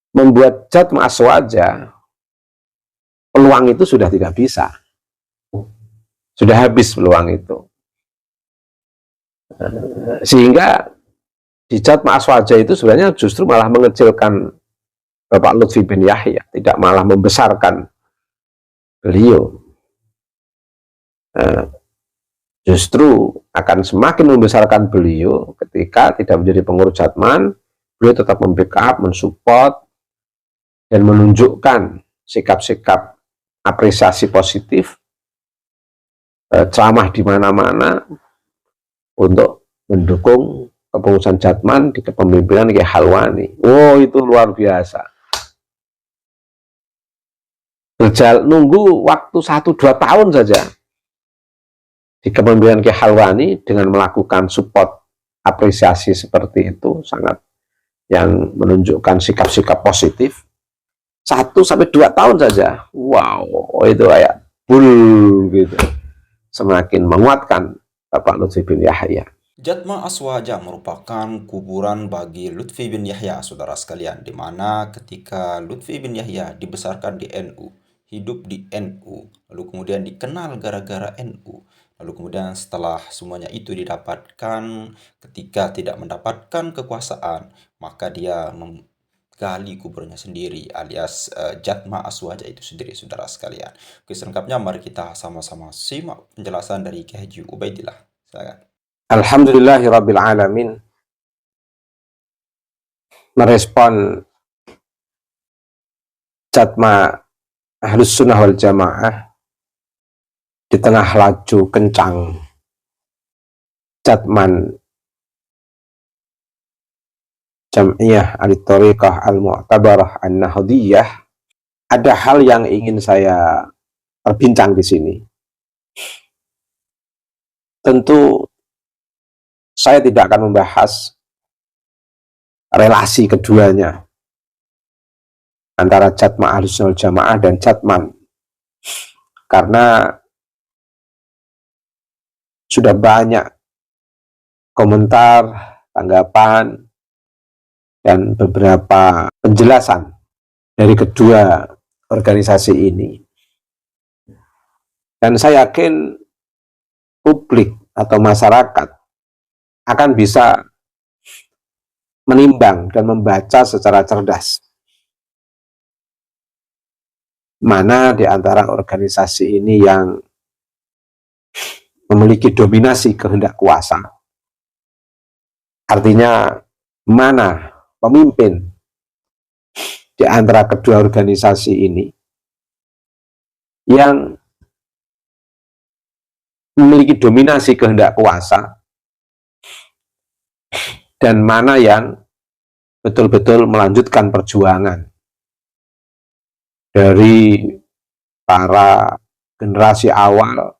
membuat jatma aswaja, peluang itu sudah tidak bisa, sudah habis peluang itu. Sehingga di jatma aswaja itu sebenarnya justru malah mengecilkan Bapak Lutfi bin Yahya, tidak malah membesarkan beliau. Justru akan semakin membesarkan beliau ketika tidak menjadi pengurus jatman. Beliau tetap membackup, mensupport, dan menunjukkan sikap-sikap apresiasi positif, ceramah di mana-mana untuk mendukung kepengurusan jatman di kepemimpinan Kiai Halwani. Oh, itu luar biasa. Nunggu waktu 1-2 tahun saja di kepemimpinan Kiai Halwani dengan melakukan support apresiasi seperti itu, sangat yang menunjukkan sikap-sikap positif. 1-2 tahun saja, wow, itu kayak bull gitu, semakin menguatkan Bapak Lutfi bin Yahya. Jatma Aswaja merupakan kuburan bagi Lutfi bin Yahya, saudara sekalian, di mana ketika Lutfi bin Yahya dibesarkan di NU, hidup di NU, lalu kemudian dikenal gara-gara NU, lalu kemudian setelah semuanya itu didapatkan, ketika tidak mendapatkan kekuasaan, maka dia menggali kuburnya sendiri, alias Jatma Aswaja itu sendiri, saudara sekalian. Oke, selengkapnya mari kita sama-sama simak penjelasan dari Kiai Haji Ubaidillah. Silakan. Alhamdulillahirrabbilalamin. Merespon Jatma Ahlus Sunnah wal Jamaah di tengah laju kencang Jatman Jam'iyah Al-Tariqah Al-Mu'tabarah An-Nahdiyah, ada hal yang ingin saya perbincang di sini. Tentu saya tidak akan membahas relasi keduanya antara Jatma Ahlus Sunnah wal Jamaah dan Jatman, karena sudah banyak komentar, tanggapan, dan beberapa penjelasan dari kedua organisasi ini. Dan saya yakin publik atau masyarakat akan bisa menimbang dan membaca secara cerdas mana di antara organisasi ini yang memiliki dominasi kehendak kuasa. Artinya mana pemimpin di antara kedua organisasi ini yang memiliki dominasi kehendak kuasa dan mana yang betul-betul melanjutkan perjuangan dari para generasi awal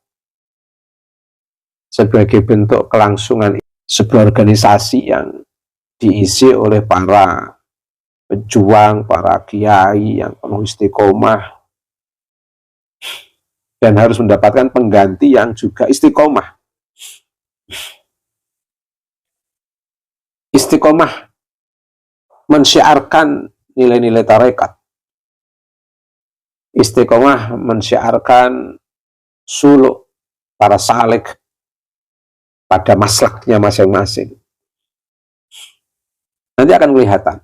sebagai bentuk kelangsungan sebuah organisasi yang diisi oleh para pejuang, para kiai yang penuh istiqomah dan harus mendapatkan pengganti yang juga istiqomah. Istiqomah mensyiarkan nilai-nilai tarekat. Istiqomah mensyiarkan suluk para salik pada maslaknya masing-masing. Nanti akan kelihatan.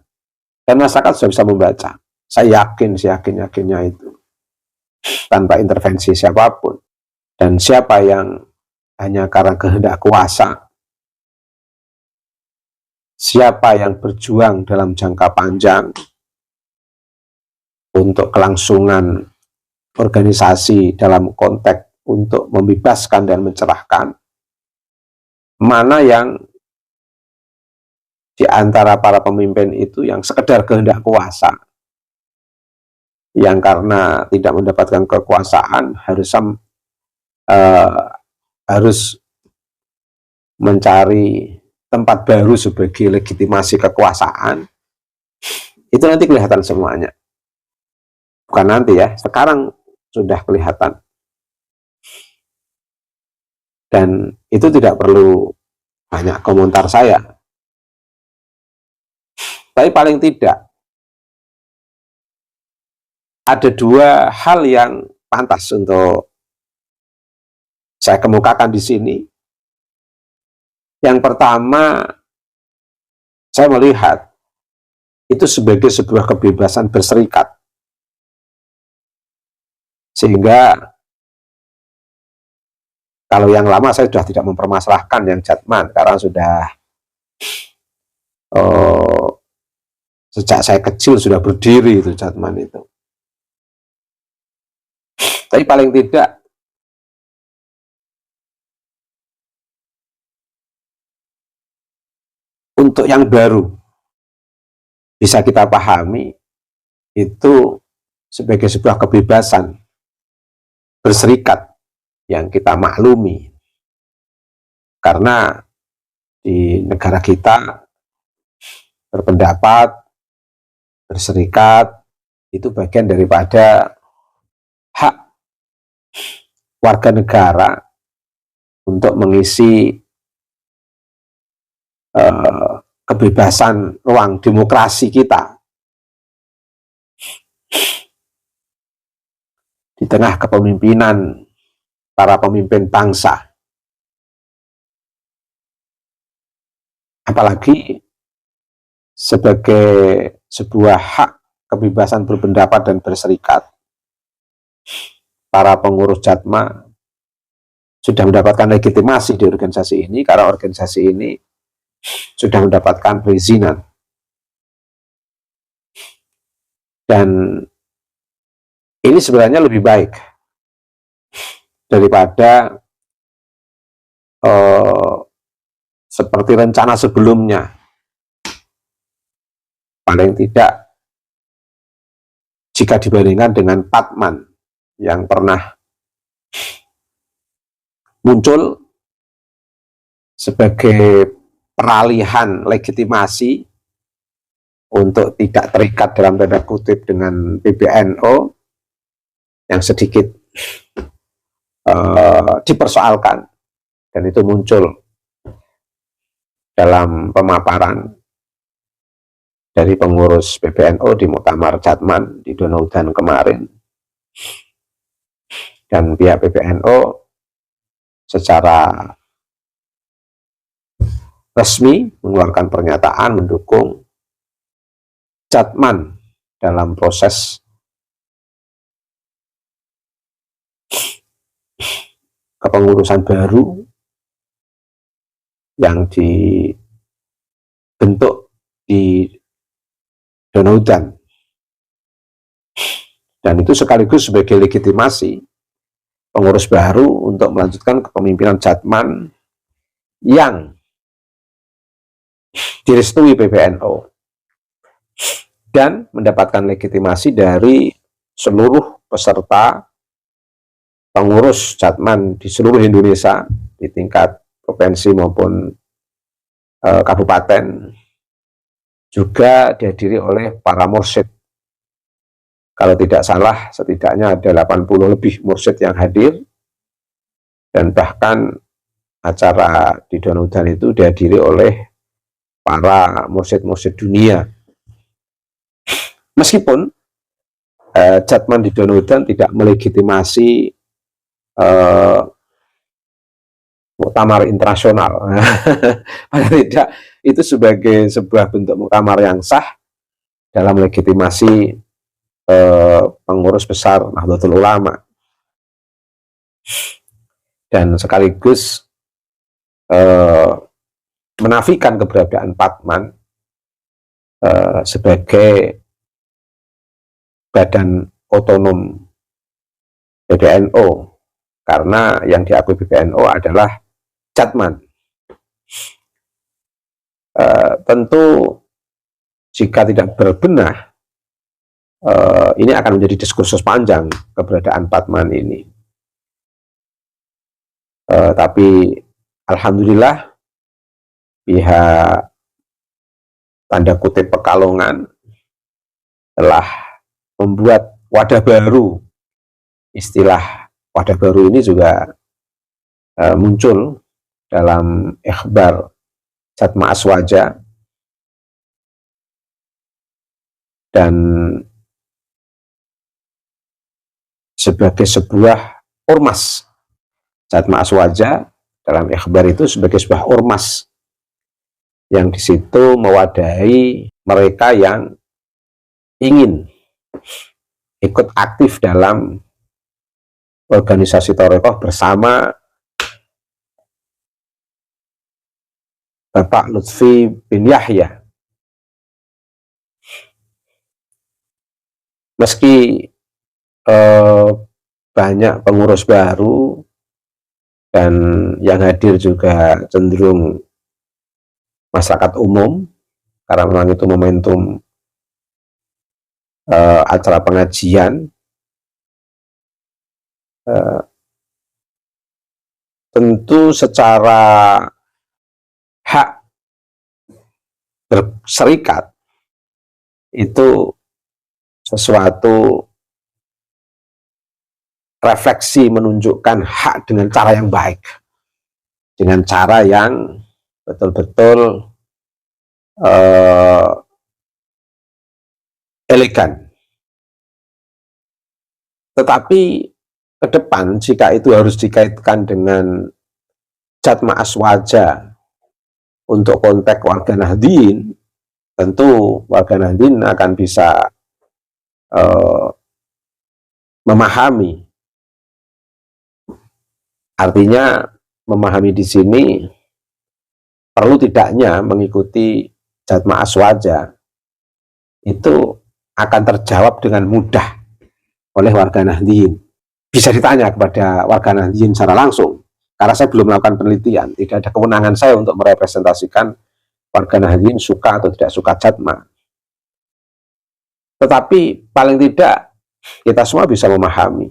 Dan masyarakat sudah bisa membaca. Saya yakin, yakinnya itu. Tanpa intervensi siapapun. Dan siapa yang hanya karena kehendak kuasa, siapa yang berjuang dalam jangka panjang untuk kelangsungan organisasi dalam konteks untuk membebaskan dan mencerahkan, mana yang di antara para pemimpin itu yang sekedar kehendak kuasa, yang karena tidak mendapatkan kekuasaan harus mencari tempat baru sebagai legitimasi kekuasaan. Itu nanti kelihatan semuanya. Bukan nanti ya, sekarang sudah kelihatan. Dan itu tidak perlu banyak komentar saya. Tapi paling tidak ada dua hal yang pantas untuk saya kemukakan di sini. Yang pertama, saya melihat itu sebagai sebuah kebebasan berserikat. Sehingga kalau yang lama saya sudah tidak mempermasalahkan yang Jatman, karena sudah sejak saya kecil sudah berdiri itu Jatman itu. Tapi paling tidak untuk yang baru bisa kita pahami itu sebagai sebuah kebebasan berserikat yang kita maklumi, karena di negara kita berpendapat, berserikat itu bagian daripada hak warga negara untuk mengisi kebebasan ruang demokrasi kita di tengah kepemimpinan para pemimpin bangsa. Apalagi sebagai sebuah hak kebebasan berpendapat dan berserikat, para pengurus Jatma sudah mendapatkan legitimasi di organisasi ini, karena organisasi ini sudah mendapatkan perizinan. Dan ini sebenarnya lebih baik daripada seperti rencana sebelumnya. Paling tidak jika dibandingkan dengan Patman yang pernah muncul sebagai peralihan legitimasi untuk tidak terikat dalam tanda kutip dengan PBNU yang sedikit dipersoalkan, dan itu muncul dalam pemaparan dari pengurus PBNU di Muktamar Jatman di Donaudan kemarin. Dan pihak PBNU secara resmi mengeluarkan pernyataan mendukung Jatman dalam proses kepengurusan baru yang dibentuk di Donaudan. Dan itu sekaligus sebagai legitimasi pengurus baru untuk melanjutkan kepemimpinan Jatman yang direstui PBNU dan mendapatkan legitimasi dari seluruh peserta pengurus Jatman di seluruh Indonesia, di tingkat provinsi maupun kabupaten, juga dihadiri oleh para mursyid. Kalau tidak salah, setidaknya ada 80 lebih mursyid yang hadir, dan bahkan acara di Donaudan itu dihadiri oleh para mursyid-mursyid dunia. Meskipun Jatman di Donaudan tidak melegitimasi muktamar internasional. Paling tidak itu sebagai sebuah bentuk muktamar yang sah dalam legitimasi pengurus besar Nahdlatul Ulama, dan sekaligus menafikan keberadaan Patman sebagai badan otonom PBNU, karena yang diakui PBNU adalah Jatman. Tentu jika tidak berbenah, ini akan menjadi diskursus panjang keberadaan Patman ini. Tapi alhamdulillah pihak tanda kutip Pekalongan telah membuat wadah baru. Istilah wadah baru ini juga muncul dalam ikhbar Jatma Aswaja, dan sebagai sebuah ormas. Jatma Aswaja dalam ikhbar itu sebagai sebuah ormas yang di situ mewadahi mereka yang ingin ikut aktif dalam organisasi Thariqah bersama Bapak Lutfi bin Yahya. Meski banyak pengurus baru dan yang hadir juga cenderung masyarakat umum, karena memang itu momentum acara pengajian, tentu secara hak berserikat itu sesuatu refleksi menunjukkan hak dengan cara yang baik, dengan cara yang betul-betul elegan. Tetapi ke depan jika itu harus dikaitkan dengan Jatma Aswaja untuk konteks warga Nahdien, tentu warga Nahdien akan bisa memahami. Artinya memahami di sini perlu tidaknya mengikuti Jatma Aswaja itu akan terjawab dengan mudah oleh warga Nahdien. Bisa ditanya kepada warga Nahdien secara langsung, karena saya belum melakukan penelitian, tidak ada kewenangan saya untuk merepresentasikan warga Nahdien suka atau tidak suka Jatma. Tetapi paling tidak kita semua bisa memahami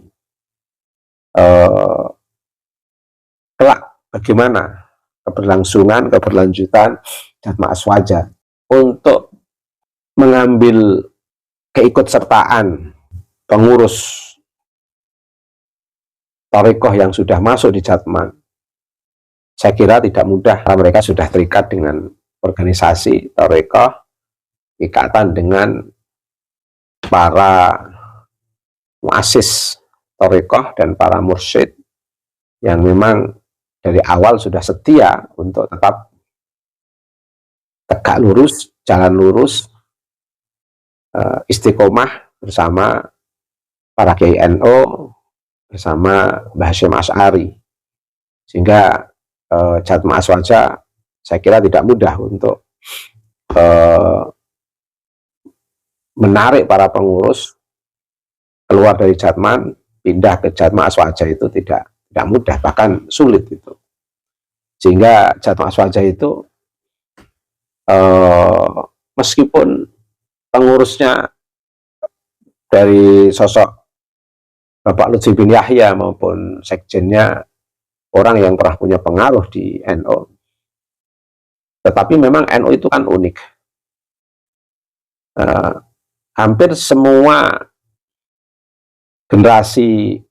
kelak bagaimana keberlanjutan Jatma Aswaja untuk mengambil keikutsertaan pengurus Thariqah yang sudah masuk di Jatma. Saya kira tidak mudah karena mereka sudah terikat dengan organisasi Thariqah, ikatan dengan para muassis Thariqah dan para mursyid yang memang dari awal sudah setia untuk tetap tegak lurus, jalan lurus, istiqomah bersama para Kiai NU, bersama Mbah Hasyim Asy'ari. Sehingga Jatma Aswaja saya kira tidak mudah untuk menarik para pengurus keluar dari Jatman pindah ke Jatma Aswaja itu tidak mudah, bahkan sulit itu. Sehingga Jatma Aswaja itu meskipun pengurusnya dari sosok Bapak Lutfi bin Yahya maupun sekjennya orang yang pernah punya pengaruh di NU, tetapi memang NU itu kan unik. Hampir semua generasi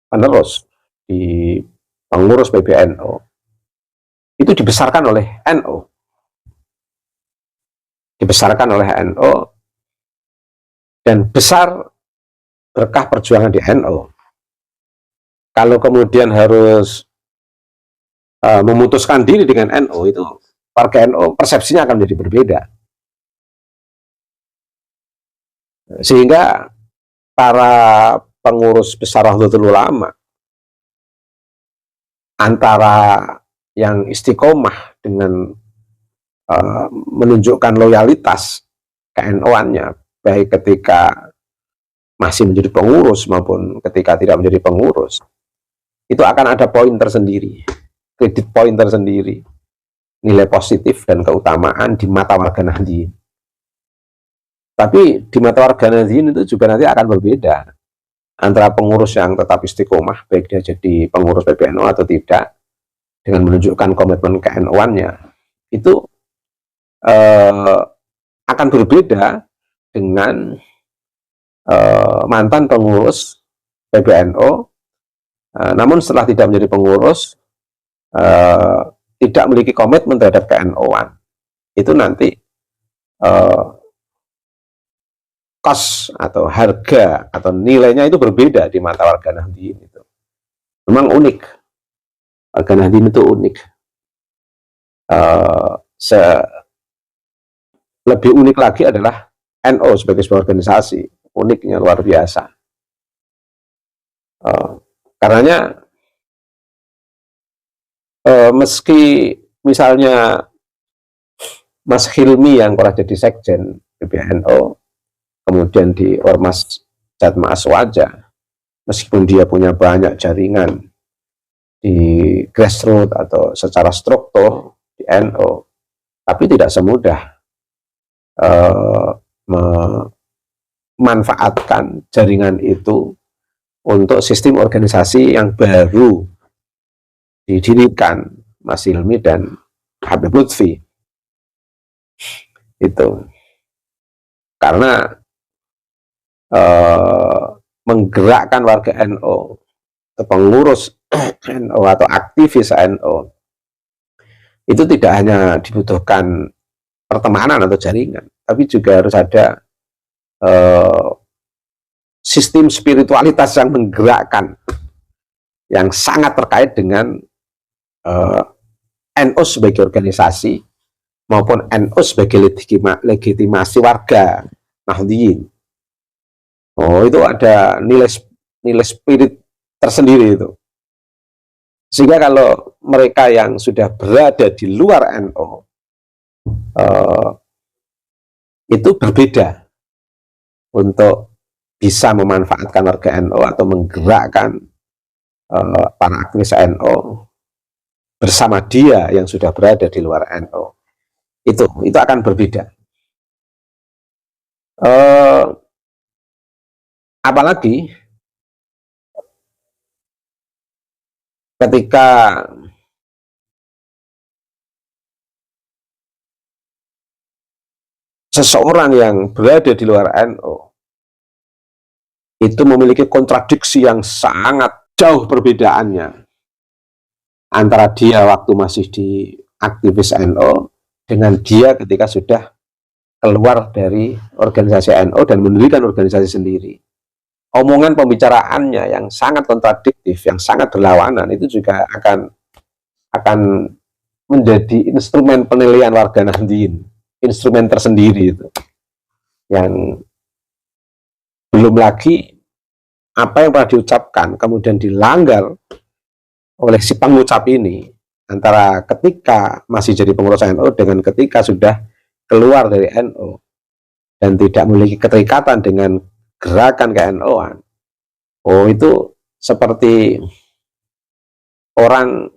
penerus di pengurus PBNU itu dibesarkan oleh NU, dan besar berkah perjuangan di NU. Kalau kemudian harus memutuskan diri dengan NU, itu warga NU persepsinya akan menjadi berbeda. Sehingga para pengurus besar Nahdlatul Ulama antara yang istiqomah dengan menunjukkan loyalitas ke-NU-annya, baik ketika masih menjadi pengurus maupun ketika tidak menjadi pengurus, itu akan ada poin tersendiri, kredit poin tersendiri, nilai positif dan keutamaan di mata warga Nahdien. Tapi di mata warga Nahdien itu juga nanti akan berbeda antara pengurus yang tetap istiqomah, baik dia jadi pengurus PBNU atau tidak, dengan menunjukkan komitmen ke-NU-annya, itu akan berbeda dengan mantan pengurus PBNU, namun setelah tidak menjadi pengurus, tidak memiliki komitmen terhadap ke-NU-an. Itu nanti cost atau harga atau nilainya itu berbeda di mata warga Nahdliyin itu. Memang unik. Warga Nahdliyin itu unik. Lebih unik lagi adalah NU sebagai sebuah organisasi. Uniknya luar biasa. Karenanya meski misalnya Mas Hilmi yang pernah jadi sekjen PBNU, kemudian di Ormas Jatma Aswaja, meskipun dia punya banyak jaringan di grassroots atau secara struktur di NU, tapi tidak semudah memanfaatkan jaringan itu untuk sistem organisasi yang baru didirikan Mas Hilmi dan Habib Lutfi. Itu karena menggerakkan warga NU, pengurus NU atau aktivis NU, itu tidak hanya dibutuhkan pertemanan atau jaringan, tapi juga harus ada sistem spiritualitas yang menggerakkan, yang sangat terkait dengan NU sebagai organisasi maupun NU sebagai legitimasi warga Nahdliyin. Oh, itu ada nilai spirit tersendiri itu. Sehingga kalau mereka yang sudah berada di luar NU itu berbeda untuk bisa memanfaatkan warga NU atau menggerakkan para aktivis NU bersama dia yang sudah berada di luar NU. Itu akan berbeda. Apalagi ketika seseorang yang berada di luar NU itu memiliki kontradiksi yang sangat jauh perbedaannya antara dia waktu masih di aktivis NU dengan dia ketika sudah keluar dari organisasi NU dan mendirikan organisasi sendiri. Omongan pembicaraannya yang sangat kontradiktif, yang sangat berlawanan, itu juga akan menjadi instrumen penilaian warga Nahdliyin, instrumen tersendiri itu. Yang belum lagi apa yang pernah diucapkan kemudian dilanggar oleh si pengucap ini, antara ketika masih jadi pengurus NU dengan ketika sudah keluar dari NU dan tidak memiliki keterikatan dengan gerakan ke-NU-an. Oh, itu seperti orang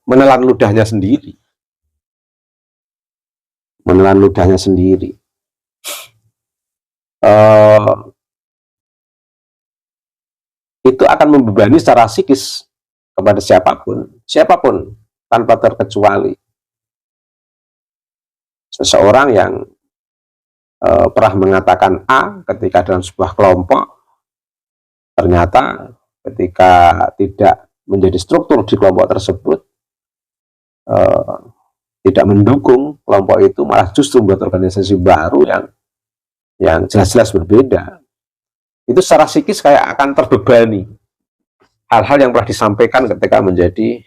menelan ludahnya sendiri. Menelan ludahnya sendiri. Itu akan membebani secara psikis kepada siapapun tanpa terkecuali. Seseorang yang pernah mengatakan A ketika dalam sebuah kelompok, ternyata ketika tidak menjadi struktur di kelompok tersebut, tidak mendukung kelompok itu, malah justru membuat organisasi baru yang jelas-jelas berbeda. Itu secara psikis kayak akan terbebani hal-hal yang pernah disampaikan ketika menjadi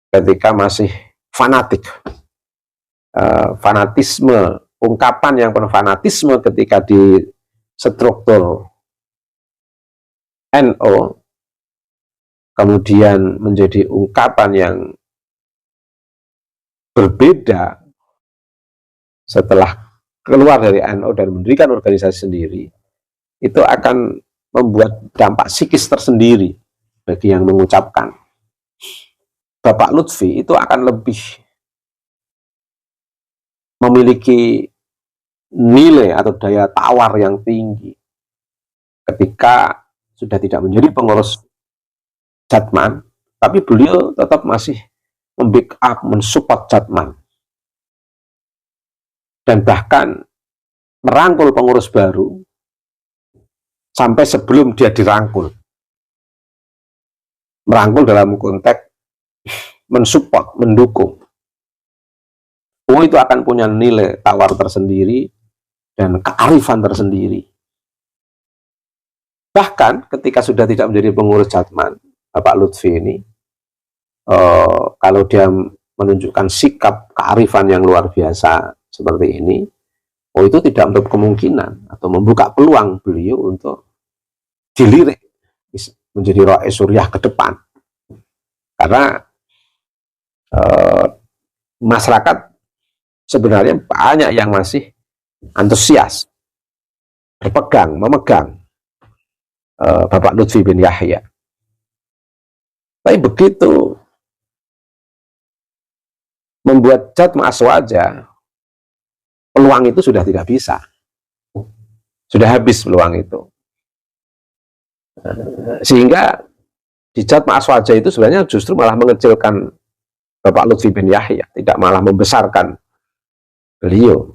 ketika masih fanatik, fanatisme, ungkapan yang penuh fanatisme ketika di struktur NU, kemudian menjadi ungkapan yang berbeda setelah keluar dari NU dan mendirikan organisasi sendiri, itu akan membuat dampak psikis tersendiri bagi yang mengucapkan. Bapak Lutfi itu akan lebih memiliki nilai atau daya tawar yang tinggi ketika sudah tidak menjadi pengurus Jatman, tapi beliau tetap masih membackup, mensupport Jatman, dan bahkan merangkul pengurus baru sampai sebelum dia dirangkul. Merangkul dalam konteks mensupport, mendukung, itu akan punya nilai tawar tersendiri dan kearifan tersendiri. Bahkan ketika sudah tidak menjadi pengurus Jatman, Bapak Lutfi ini, kalau dia menunjukkan sikap kearifan yang luar biasa seperti ini, itu tidak menutup kemungkinan atau membuka peluang beliau untuk dilirik menjadi Rais Suriah ke depan. Karena masyarakat sebenarnya banyak yang masih antusias memegang Bapak Lutfi bin Yahya. Tapi begitu membuat Jatma Aswaja, peluang itu sudah tidak bisa. Sudah habis peluang itu. Sehingga di Jatma Aswaja itu sebenarnya justru malah mengecilkan Bapak Lutfi bin Yahya, tidak malah membesarkan beliau.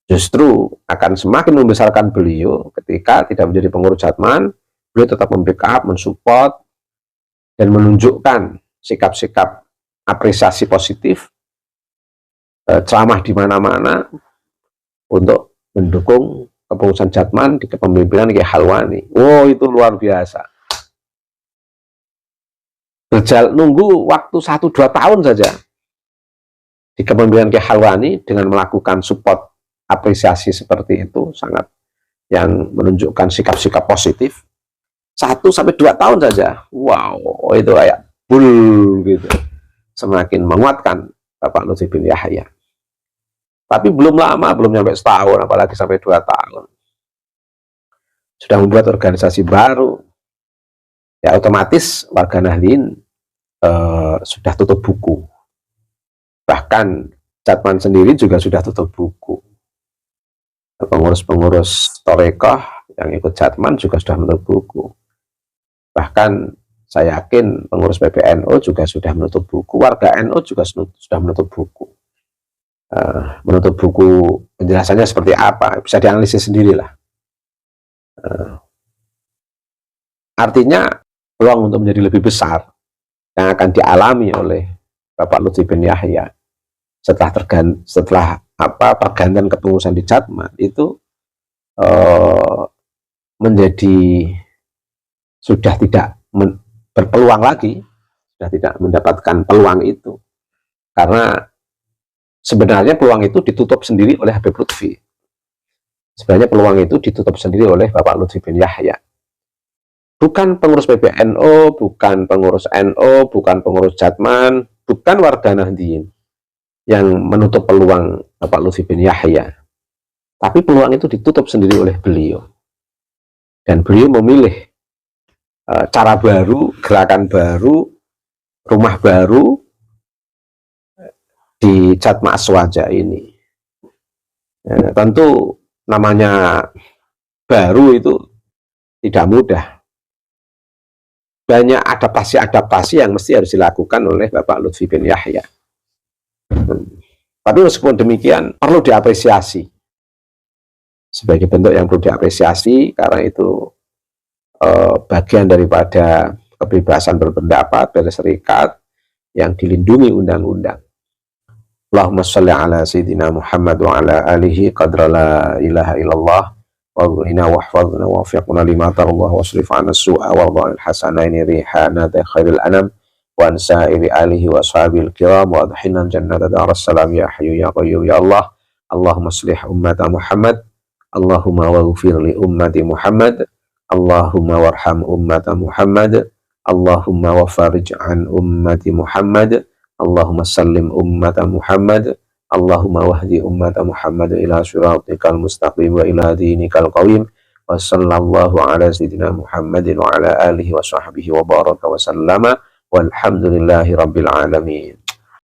Justru akan semakin membesarkan beliau ketika tidak menjadi pengurus Jatman. Beliau tetap membackup, mensupport, dan menunjukkan sikap-sikap apresiasi positif, ceramah di mana-mana untuk mendukung kepengurusan Jatman di kepemimpinan Kiai Halwani. Itu luar biasa. Nunggu waktu 1-2 tahun saja di kepemimpinan Kiai Halwani dengan melakukan support apresiasi seperti itu, sangat yang menunjukkan sikap-sikap positif. 1-2 tahun saja, itu kayak bull gitu, semakin menguatkan Bapak Lutfi bin Yahya. Tapi belum lama, belum sampai setahun, apalagi sampai 2 tahun, sudah membuat organisasi baru. Ya otomatis warga Nahdliyin sudah tutup buku. Bahkan Jatman sendiri juga sudah tutup buku. Pengurus-pengurus Torekoh yang ikut Jatman juga sudah menutup buku. Bahkan saya yakin pengurus PBNU juga sudah menutup buku, warga NU juga sudah menutup buku. Menutup buku penjelasannya seperti apa, bisa dianalisis sendirilah. Artinya peluang untuk menjadi lebih besar yang akan dialami oleh Bapak Lutfi bin Yahya setelah pergantian kepengurusan di Jatman itu menjadi sudah tidak berpeluang lagi, sudah tidak mendapatkan peluang itu, karena sebenarnya peluang itu ditutup sendiri oleh Habib Lutfi. Sebenarnya peluang itu ditutup sendiri oleh Bapak Lutfi bin Yahya. Bukan pengurus PBNU, bukan pengurus NU, bukan pengurus Jatman, bukan warga Nahdliyin yang menutup peluang Bapak Lutfi bin Yahya. Tapi peluang itu ditutup sendiri oleh beliau. Dan beliau memilih cara baru, gerakan baru, rumah baru di Jatma Aswaja ini. Tentu namanya baru itu tidak mudah. Banyak adaptasi-adaptasi yang mesti harus dilakukan oleh Bapak Lutfi bin Yahya. Tapi meskipun demikian, perlu diapresiasi. Sebagai bentuk yang perlu diapresiasi, karena itu bagian daripada kebebasan berpendapat, berserikat, yang dilindungi undang-undang. Allahumma sholli ala Sayyidina Muhammad wa ala alihi qadra la ilaha illallah wa wahfadna wa wafiqna lima tarallah wa srif anna su'a wa dha'il hasanaini rihana da khairil anam wa ansa'iri alihi wa ashabil kiram wa adhina jannata darassalam ya hayyu ya qayyum ya Allah. Allahumma shlih ummata Muhammad, Allahumma waghfir li ummati Muhammad, Allahumma warham ummata Muhammad, Allahumma wafarij an ummati Muhammad, Allahumma sallim ummata Muhammad, Allahumma wahdi ummata Muhammad ila siratikal mustaqim wa ila dinikal qawim, wa sallallahu ala sayyidina Muhammadin wa ala alihi wa sahbihi wa baraka wa sallama, walhamdulillahi rabbil alamin.